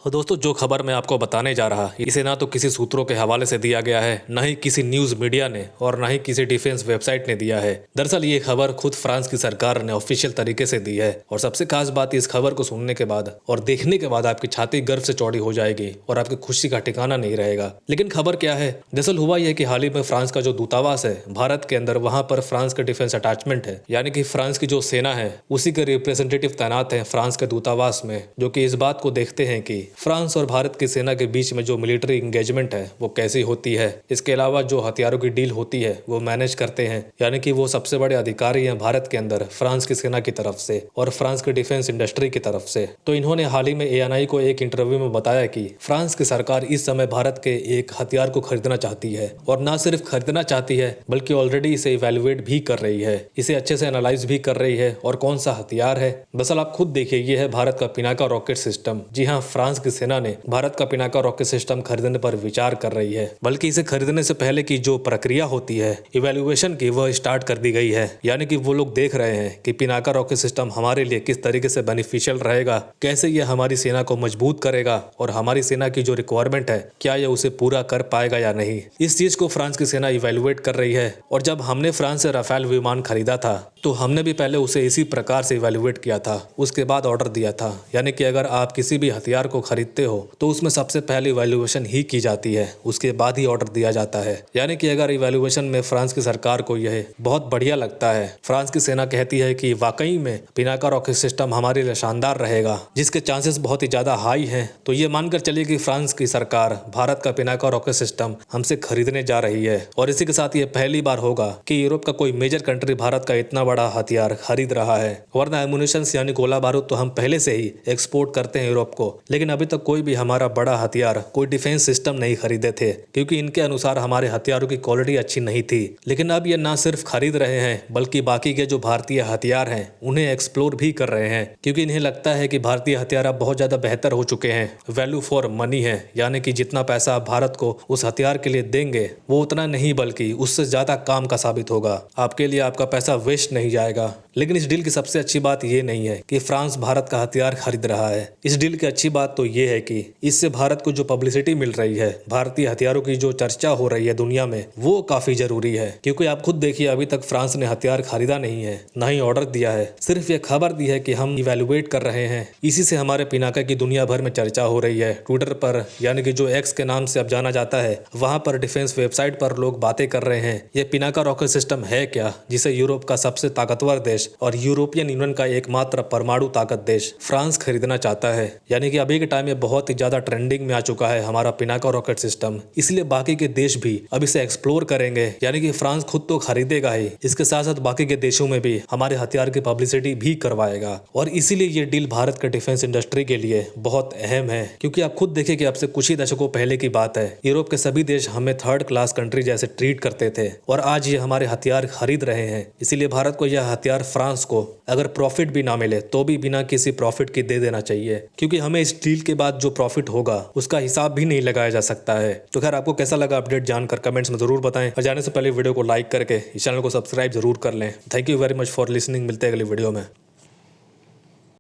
और दोस्तों, जो खबर मैं आपको बताने जा रहा इसे ना तो किसी सूत्रों के हवाले से दिया गया है, न ही किसी न्यूज़ मीडिया ने और न ही किसी डिफेंस वेबसाइट ने दिया है। दरअसल ये खबर खुद फ्रांस की सरकार ने ऑफिशियल तरीके से दी है। और सबसे खास बात, इस खबर को सुनने के बाद और देखने के बाद आपकी छाती गर्व से चौड़ी हो जाएगी और आपकी खुशी का ठिकाना नहीं रहेगा। लेकिन खबर क्या है? दरअसल हुआ यह कि हाल ही में फ्रांस का जो दूतावास है भारत के अंदर, वहां पर फ्रांस का डिफेंस अटैचमेंट है, यानी कि फ्रांस की जो सेना है उसी के रिप्रेजेंटेटिव तैनात है फ्रांस के दूतावास में, जो कि इस बात को देखते हैं कि फ्रांस और भारत की सेना के बीच में जो मिलिट्री इंगेजमेंट है वो कैसी होती है। इसके अलावा जो हथियारों की डील होती है वो मैनेज करते हैं, यानी कि वो सबसे बड़े अधिकारी हैं भारत के अंदर फ्रांस की सेना की तरफ से और फ्रांस की डिफेंस इंडस्ट्री की तरफ से। तो इन्होंने हाल ही में एएनआई को एक इंटरव्यू में बताया कि फ्रांस की सरकार इस समय भारत के एक हथियार को खरीदना चाहती है, और न सिर्फ खरीदना चाहती है बल्कि ऑलरेडी इसे इवेल्युएट भी कर रही है, इसे अच्छे से एनालाइज भी कर रही है। और कौन सा हथियार है? दरअसल आप खुद देखिए, ये है भारत का पिनाका रॉकेट सिस्टम। जी हाँ, फ्रांस की सेना ने भारत का पिनाका रॉकेट सिस्टम खरीदने पर विचार कर रही है, बल्कि इसे खरीदने से पहले की जो प्रक्रिया होती है इवैल्यूएशन की, वह स्टार्ट कर दी गई है। यानी कि वो लोग देख रहे हैं कि पिनाका रॉकेट सिस्टम हमारे लिए किस तरीके से बेनिफिशियल रहेगा, कैसे ये हमारी सेना को मजबूत करेगा और हमारी सेना की जो रिक्वायरमेंट है क्या ये उसे पूरा कर पाएगा या नहीं। इस चीज को फ्रांस की सेना इवैल्यूएट कर रही है। और जब हमने फ्रांस से राफेल विमान खरीदा था तो हमने भी पहले उसे इसी प्रकार से इवैल्यूएट किया था, उसके बाद ऑर्डर दिया था। यानी कि अगर आप किसी भी हथियार को खरीदते हो तो उसमें सबसे पहले इवैल्यूएशन ही की जाती है, उसके बाद ही ऑर्डर दिया जाता है। यानी कि अगर इवैल्यूएशन में फ्रांस की सरकार को यह बहुत बढ़िया लगता है, फ्रांस की सेना कहती है कि वाकई में पिनाका रॉकेट सिस्टम हमारे लिए शानदार रहेगा, जिसके चांसेस बहुत ही ज्यादा हाई हैं, तो ये मानकर चलिए कि फ्रांस की सरकार भारत का पिनाका रॉकेट सिस्टम हमसे खरीदने जा रही है। और इसी के साथ ये पहली बार होगा कि यूरोप का कोई मेजर कंट्री भारत का इतना बड़ा हथियार खरीद रहा है। वरना एमुनिशन यानी गोला बारूद तो हम पहले से ही एक्सपोर्ट करते हैं यूरोप को, लेकिन अभी तक कोई भी हमारा बड़ा हथियार, कोई डिफेंस सिस्टम नहीं खरीदे थे, क्योंकि इनके अनुसार हमारे हथियारों की क्वालिटी अच्छी नहीं थी। लेकिन अब ये ना सिर्फ खरीद रहे हैं बल्कि बाकी के जो भारतीय हथियार हैं उन्हें एक्सप्लोर भी कर रहे हैं, क्योंकि इन्हें लगता है कि भारतीय हथियार अब बहुत ज्यादा बेहतर हो चुके हैं, वैल्यू फॉर मनी है। यानी कि जितना पैसा आप भारत को उस हथियार के लिए देंगे वो उतना नहीं बल्कि उससे ज्यादा काम का साबित होगा, आपके लिए आपका पैसा वेस्ट नहीं जाएगा। लेकिन इस डील की सबसे अच्छी बात यह नहीं है कि फ्रांस भारत का हथियार खरीद रहा है। इस डील की अच्छी बात तो यह है कि इससे भारत को जो पब्लिसिटी मिल रही है, भारतीय हथियारों की जो चर्चा हो रही है दुनिया में, वो काफी जरूरी है। क्योंकि आप खुद देखिए, अभी तक फ्रांस ने हथियार खरीदा नहीं है, ना ही ऑर्डर दिया है, सिर्फ ये खबर दी है कि हम इवेल्युएट कर रहे हैं। इसी से हमारे पिनाका की दुनिया भर में चर्चा हो रही है। ट्विटर पर, यानी कि जो एक्स के नाम से अब जाना जाता है, वहां पर डिफेंस वेबसाइट पर लोग बातें कर रहे हैं, ये पिनाका रॉकेट सिस्टम है क्या, जिसे यूरोप का सबसे ताकतवर देश और यूरोपियन यूनियन का एकमात्र परमाणु ताकत देश फ्रांस खरीदना चाहता है। यानी कि अभी के टाइम में बहुत ही ज्यादा ट्रेंडिंग में आ चुका है हमारा पिनाका रॉकेट सिस्टम, इसलिए बाकी के देश भी अब इसे एक्सप्लोर करेंगे। यानी कि फ्रांस खुद तो खरीदेगा ही, इसके साथ साथ बाकी के देशों में भी हमारे हथियार की पब्लिसिटी भी करवाएगा। और इसीलिए ये डील भारत के डिफेंस इंडस्ट्री के लिए बहुत अहम है। क्योंकि आप खुद देखिए कि अब से कुछ ही दशकों पहले की बात है, यूरोप के सभी देश हमें थर्ड क्लास कंट्री जैसे ट्रीट करते थे, और आज ये हमारे हथियार खरीद रहे हैं। इसीलिए भारत को यह हथियार फ्रांस को अगर प्रॉफिट भी ना मिले तो भी बिना किसी प्रॉफिट के दे देना चाहिए, क्योंकि हमें इस डील के बाद जो प्रॉफिट होगा उसका हिसाब भी नहीं लगाया जा सकता है। तो खैर, आपको कैसा लगा अपडेट जानकर कमेंट्स में जरूर बताएं, और जाने से पहले वीडियो को लाइक करके इस चैनल को सब्सक्राइब जरूर कर लें। Thank you very much for listening. मिलते हैं अगली वीडियो में।